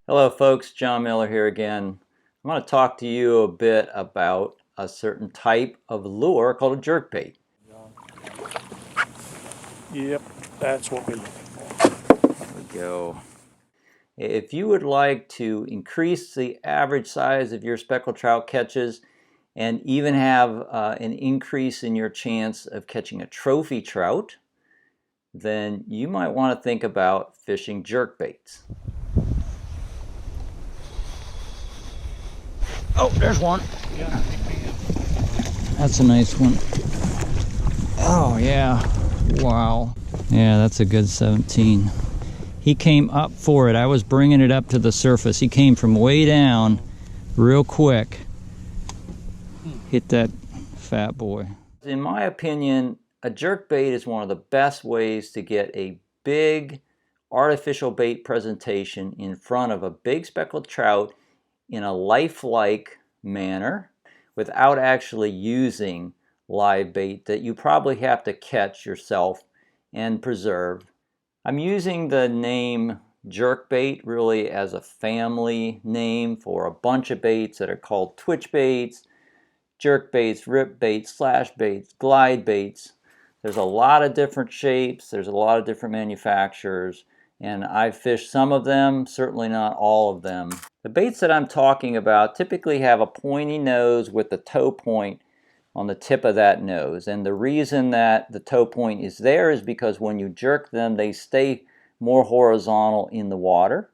Hello folks, John Miller here again. I'm going to talk to you a bit about a certain type of lure called a jerkbait. Yep, that's what we're looking for. There we go. If you would like to increase the average size of your speckled trout catches and even have an increase in your chance of catching a trophy trout, then you might want to think about fishing jerkbaits. Oh, there's one. Yeah, That's a nice one. Oh yeah, wow. Yeah, that's a good 17. He came up for it. I was bringing it up to the surface. He came from way down real quick. Hit that fat boy. In my opinion, a jerkbait is one of the best ways to get a big artificial bait presentation in front of a big speckled trout in a lifelike manner without actually using live bait that you probably have to catch yourself and preserve. I'm using the name jerkbait really as a family name for a bunch of baits that are called twitch baits, jerk baits, rip baits, slash baits, glide baits. There's a lot of different shapes, there's a lot of different manufacturers, and I've fished some of them, certainly not all of them. The baits that I'm talking about typically have a pointy nose with the toe point on the tip of that nose. And the reason that the toe point is there is because when you jerk them, they stay more horizontal in the water.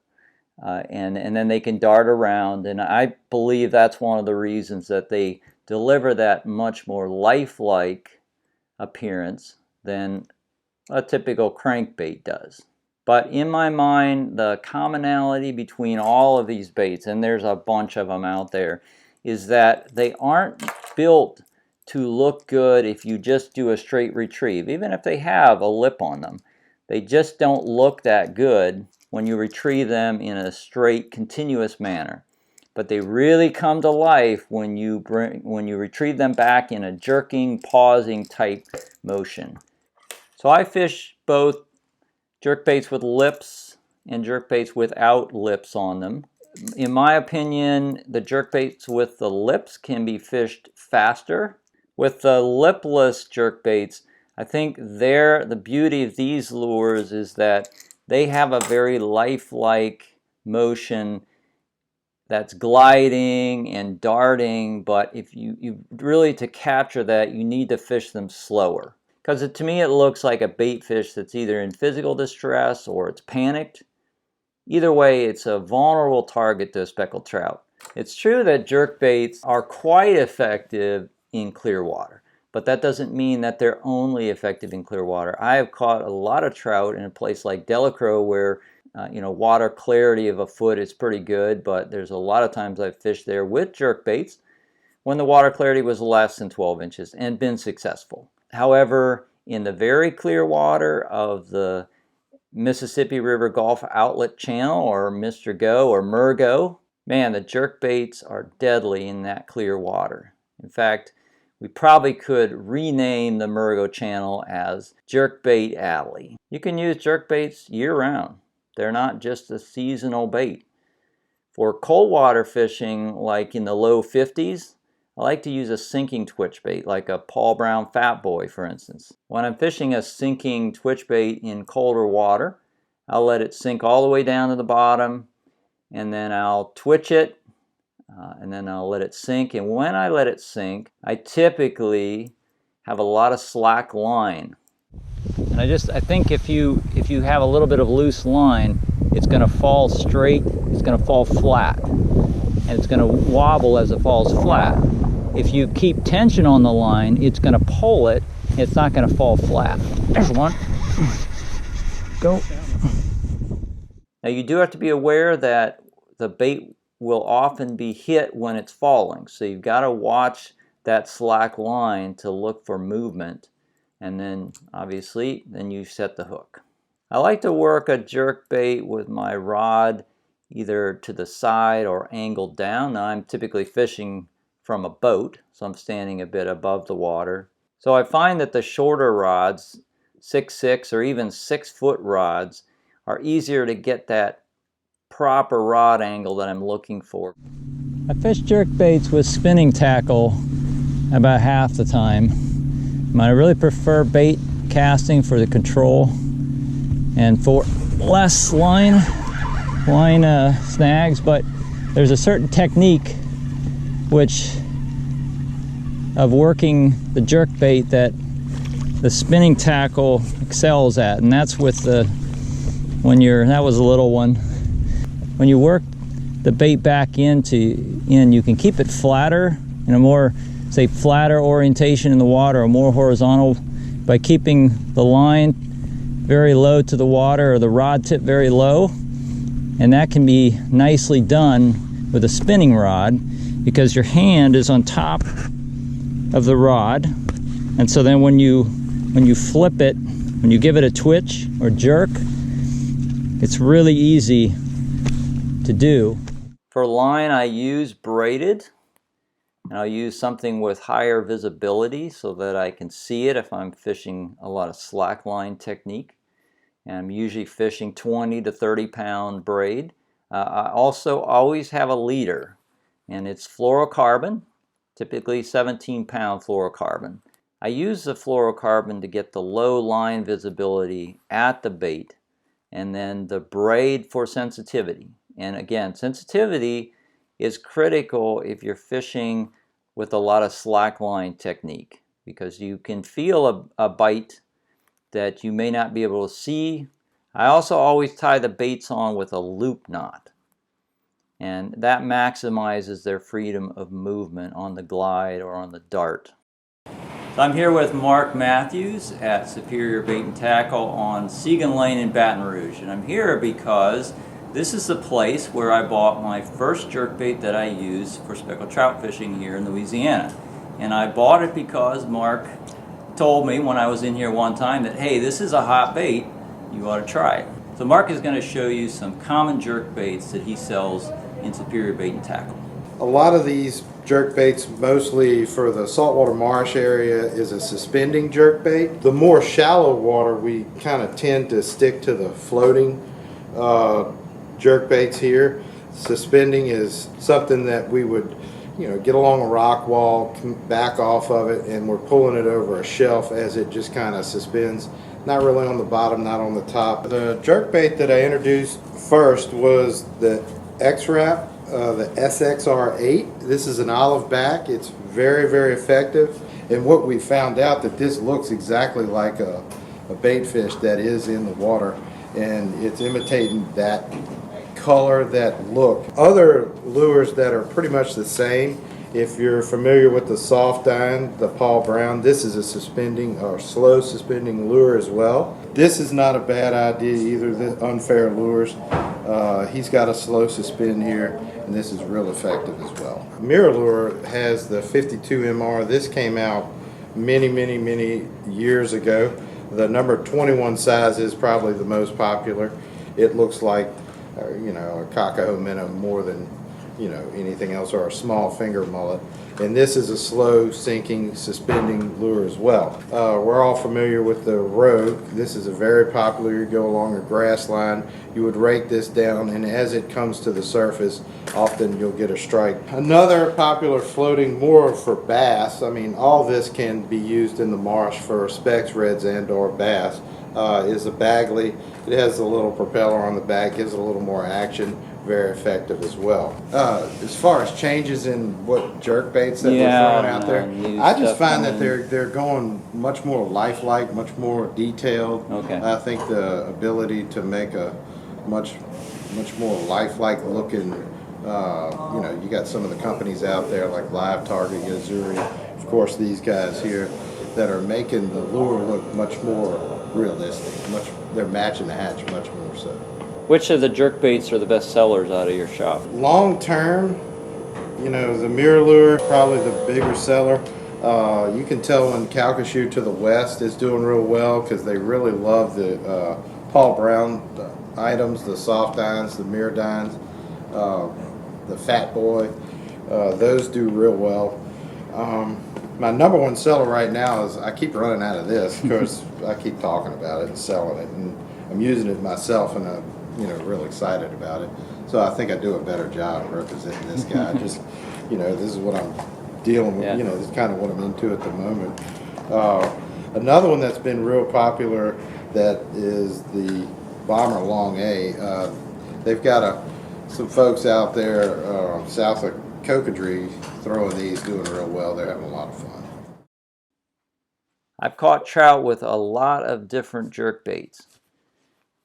And then they can dart around. And I believe that's one of the reasons that they deliver that much more lifelike appearance than a typical crankbait does. But in my mind, the commonality between all of these baits, and there's a bunch of them out there, is that they aren't built to look good if you just do a straight retrieve. Even if they have a lip on them, they just don't look that good when you retrieve them in a straight, continuous manner. But they really come to life when you retrieve them back in a jerking, pausing type motion. So I fish both jerkbaits with lips and jerkbaits without lips on them. In my opinion, the jerkbaits with the lips can be fished faster. With the lipless jerkbaits, I think the beauty of these lures is that they have a very lifelike motion that's gliding and darting, but if you really, to capture that, you need to fish them slower. Because to me it looks like a bait fish that's either in physical distress or it's panicked. Either way, it's a vulnerable target to a speckled trout. It's true that jerkbaits are quite effective in clear water, but that doesn't mean that they're only effective in clear water. I have caught a lot of trout in a place like Delacroix where water clarity of a foot is pretty good, but there's a lot of times I've fished there with jerkbaits when the water clarity was less than 12 inches and been successful. However, in the very clear water of the Mississippi River Gulf Outlet Channel, or Mr. Go or Murgo, man, the jerkbaits are deadly in that clear water. In fact, we probably could rename the Murgo Channel as Jerkbait Alley. You can use jerkbaits year-round. They're not just a seasonal bait. For cold water fishing, like in the low 50s, I like to use a sinking twitch bait, like a Paul Brown Fat Boy, for instance. When I'm fishing a sinking twitch bait in colder water, I'll let it sink all the way down to the bottom, and then I'll twitch it, and then I'll let it sink. And when I let it sink, I typically have a lot of slack line. And I think if you have a little bit of loose line, it's going to fall straight, it's going to fall flat, and it's going to wobble as it falls flat. If you keep tension on the line, it's going to pull it, and it's not going to fall flat. There's one. Go. Now you do have to be aware that the bait will often be hit when it's falling, so you've got to watch that slack line to look for movement, and then obviously then you set the hook. I like to work a jerkbait with my rod either to the side or angled down. Now I'm typically fishing from a boat, so I'm standing a bit above the water. So I find that the shorter rods, 6'6" or even 6-foot rods, are easier to get that proper rod angle that I'm looking for. I fish jerkbaits with spinning tackle about half the time. I really prefer bait casting for the control and for less line snags, but there's a certain technique of working the jerkbait that the spinning tackle excels at, and that's with that was a little one. When you work the bait back in, you can keep it flatter, in a more, say, flatter orientation in the water, or more horizontal, by keeping the line very low to the water, or the rod tip very low. And that can be nicely done with a spinning rod, because your hand is on top of the rod, and so then when you flip it, when you give it a twitch or jerk, it's really easy to do. For line, I use braided, and I'll use something with higher visibility so that I can see it if I'm fishing a lot of slack line technique. And I'm usually fishing 20 to 30 pound braid. I also always have a leader, and it's fluorocarbon, typically 17-pound fluorocarbon. I use the fluorocarbon to get the low line visibility at the bait, and then the braid for sensitivity. And again, sensitivity is critical if you're fishing with a lot of slack line technique, because you can feel a bite that you may not be able to see. I also always tie the baits on with a loop knot, and that maximizes their freedom of movement on the glide or on the dart. So I'm here with Mark Matthews at Superior Bait and Tackle on Segan Lane in Baton Rouge, and I'm here because this is the place where I bought my first jerkbait that I use for speckled trout fishing here in Louisiana. And I bought it because Mark told me when I was in here one time that, hey, this is a hot bait, you ought to try it. So Mark is going to show you some common jerkbaits that he sells in Superior Bait and Tackle. A lot of these jerkbaits, mostly for the saltwater marsh area, is a suspending jerkbait. The more shallow water, we kind of tend to stick to the floating jerkbaits here. Suspending is something that we would, get along a rock wall, back off of it, and we're pulling it over a shelf as it just kind of suspends. Not really on the bottom, not on the top. The jerkbait that I introduced first was the X-Wrap, the SXR8. This is an olive back. It's very, very effective. And what we found out that this looks exactly like a bait fish that is in the water, and it's imitating that color, that look. Other lures that are pretty much the same, if you're familiar with the soft dine, the Paul Brown, this is a suspending or slow suspending lure as well. This is not a bad idea either, the Unfair Lures. He's got a slow suspend here, and this is real effective as well. Mirror Lure has the 52 MR. This came out many, many, many years ago. The number 21 size is probably the most popular. It looks like a Kakaho minnow more than anything else, or a small finger mullet. And this is a slow sinking suspending lure as well. We're all familiar with the Rogue. This is a very popular. You go along a grass line, you would rake this down, and as it comes to the surface, often you'll get a strike. Another popular floating, more for bass, all this can be used in the marsh for specks, reds, and or bass, is a Bagley. It has a little propeller on the back, gives it a little more action. Very effective as well. As far as changes in what jerkbaits that we're throwing out there, I just find that they're going much more lifelike, much more detailed. Okay. I think the ability to make a much more lifelike looking, you got some of the companies out there like Live Target, Yazuri, of course these guys here that are making the lure look much more realistic. They're matching the hatch much more so. Which of the jerkbaits are the best sellers out of your shop? Long term, the Mirror Lure is probably the bigger seller. You can tell when Calcasieu to the west is doing real well because they really love the Paul Brown items, the soft dines, the mirror dines, the Fat Boy. Those do real well. My number one seller right now is, I keep running out of this because I keep talking about it and selling it, and I'm using it myself in a real excited about it. So I think I do a better job representing this guy. Just, this is what I'm dealing with. Yeah. This is kind of what I'm into at the moment. Another one that's been real popular that is the Bomber Long A. They've got some folks out there south of Cocodrie throwing these, doing real well. They're having a lot of fun. I've caught trout with a lot of different jerkbaits,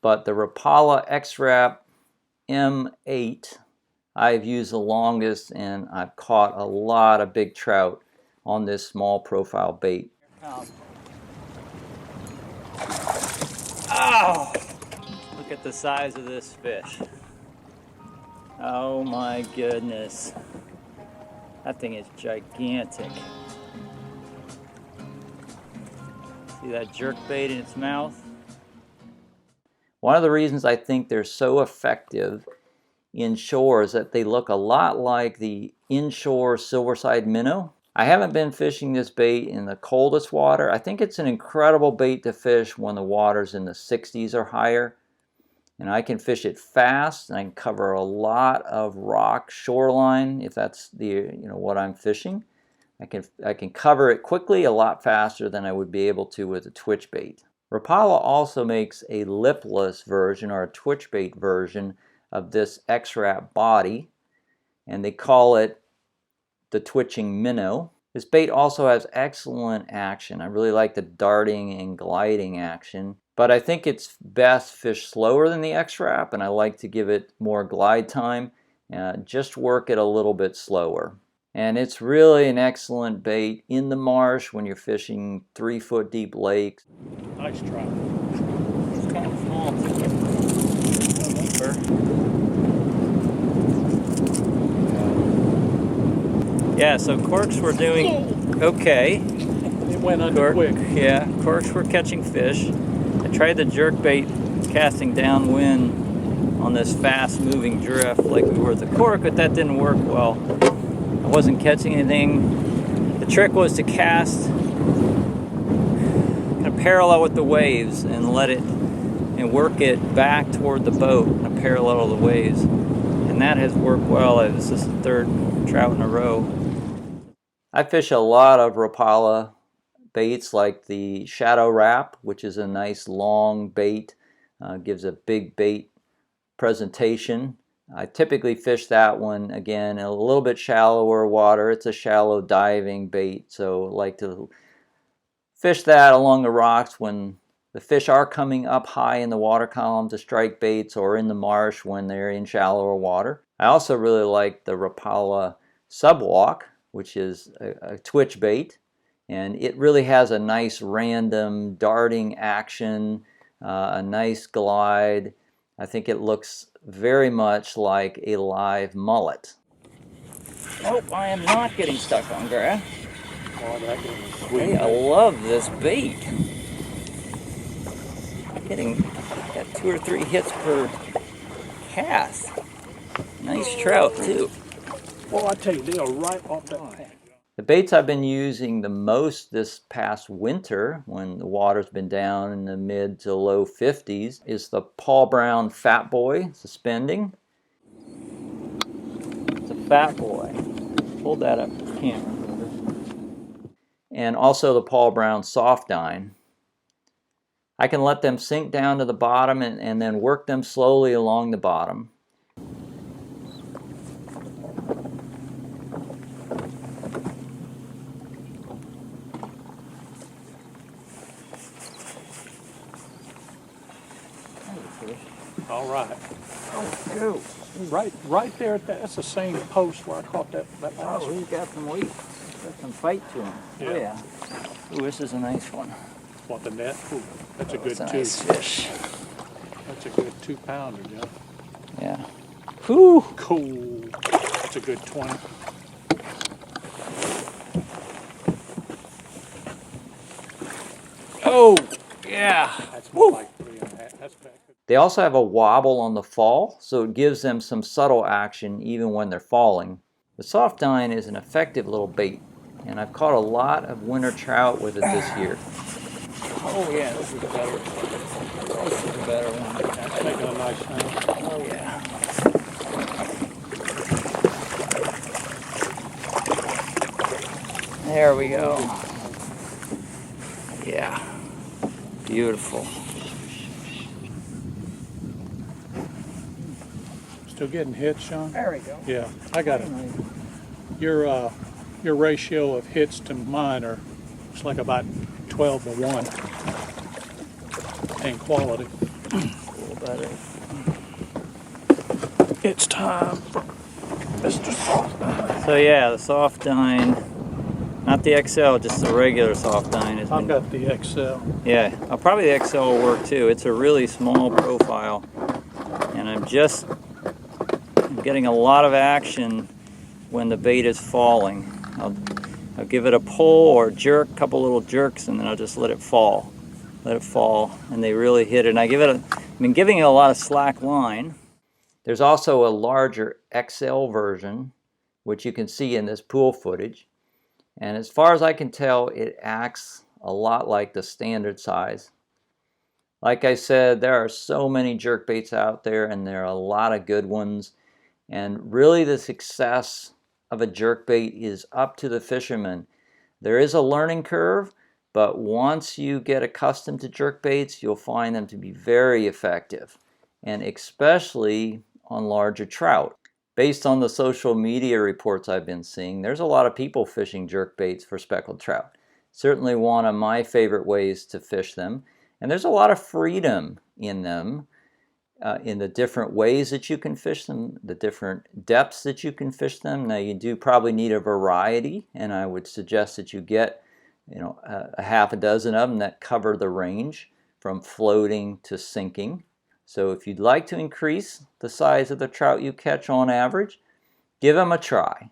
but the Rapala X-Rap M8 I've used the longest, and I've caught a lot of big trout on this small profile bait. Oh! Look at the size of this fish. Oh my goodness. That thing is gigantic. See that jerkbait in its mouth? One of the reasons I think they're so effective inshore is that they look a lot like the inshore silverside minnow. I haven't been fishing this bait in the coldest water. I think it's an incredible bait to fish when the water's in the 60s or higher. And I can fish it fast, and I can cover a lot of rock shoreline if that's what I'm fishing. I can cover it quickly, a lot faster than I would be able to with a twitch bait. Rapala also makes a lipless version or a twitch bait version of this X-Rap body, and they call it the twitching minnow. This bait also has excellent action. I really like the darting and gliding action, but I think it's best fished slower than the X-Rap, and I like to give it more glide time, just work it a little bit slower. And it's really an excellent bait in the marsh when you're fishing 3-foot deep lakes. Nice trout. It's kind of small too. Yeah, so corks were doing okay. It went under quick. Yeah, corks were catching fish. I tried the jerkbait casting downwind on this fast moving drift like we were at the cork, but that didn't work well. I wasn't catching anything. The trick was to cast kind of parallel with the waves and work it back toward the boat and parallel to the waves. And that has worked well. This is the third trout in a row. I fish a lot of Rapala baits like the Shadow Wrap, which is a nice long bait, gives a big bait presentation. I typically fish that one, again, in a little bit shallower water. It's a shallow diving bait, so I like to fish that along the rocks when the fish are coming up high in the water column to strike baits, or in the marsh when they're in shallower water. I also really like the Rapala Sub Walk, which is a twitch bait, and it really has a nice random darting action, a nice glide. I think it looks very much like a live mullet. Oh, I am not getting stuck on grass. Oh, that is sweet. Hey, I love this bait. Got 2 or 3 hits per cast. Nice trout too. Well, I tell you, they are right off that pan. The baits I've been using the most this past winter, when the water's been down in the mid to low 50s, is the Paul Brown Fat Boy Suspending. It's a Fat Boy. Hold that up to the camera. And also the Paul Brown Soft Dine. I can let them sink down to the bottom and then work them slowly along the bottom. All right. Oh, go. Right there at that's the same post where I caught that last Oh, one. he's got some weight. Got some fight to him. Yeah. Oh, yeah. Ooh, this is a nice one. Want the net? Ooh, that's a good That's a 2. nice fish. That's a good 2-pounder, Jeff. Yeah. Whew. Cool. That's a good 20. Oh, yeah. That's more like 3.5. That's back. They also have a wobble on the fall, so it gives them some subtle action even when they're falling. The soft dine is an effective little bait, and I've caught a lot of winter trout with it this year. Oh yeah, this is better. This is a better one. That's making a nice sound. Oh yeah. There we go. Yeah. Beautiful. Still getting hits, Sean? There we go. Yeah, I got it. Your ratio of hits to mine are, it's like about 12 to 1 in quality. A little better. It's time for Mr. Soft. So yeah, the soft dine, not the XL, just the regular soft dine. I've got the XL. Yeah, probably the XL will work too. It's a really small profile, and I'm getting a lot of action when the bait is falling. I'll give it a pull or jerk, a couple little jerks, and then I'll just let it fall. Let it fall, and they really hit it. And I've been giving it a lot of slack line. There's also a larger XL version, which you can see in this pool footage. And as far as I can tell, it acts a lot like the standard size. Like I said, there are so many jerkbaits out there, and there are a lot of good ones. And really the success of a jerkbait is up to the fisherman. There is a learning curve, but once you get accustomed to jerkbaits, you'll find them to be very effective, and especially on larger trout. Based on the social media reports I've been seeing, there's a lot of people fishing jerkbaits for speckled trout. Certainly one of my favorite ways to fish them, and there's a lot of freedom in them. In the different ways that you can fish them, the different depths that you can fish them. Now you do probably need a variety, and I would suggest that you get, a half a dozen of them that cover the range from floating to sinking. So if you'd like to increase the size of the trout you catch on average, give them a try.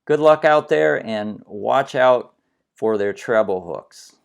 Good luck out there, and watch out for their treble hooks.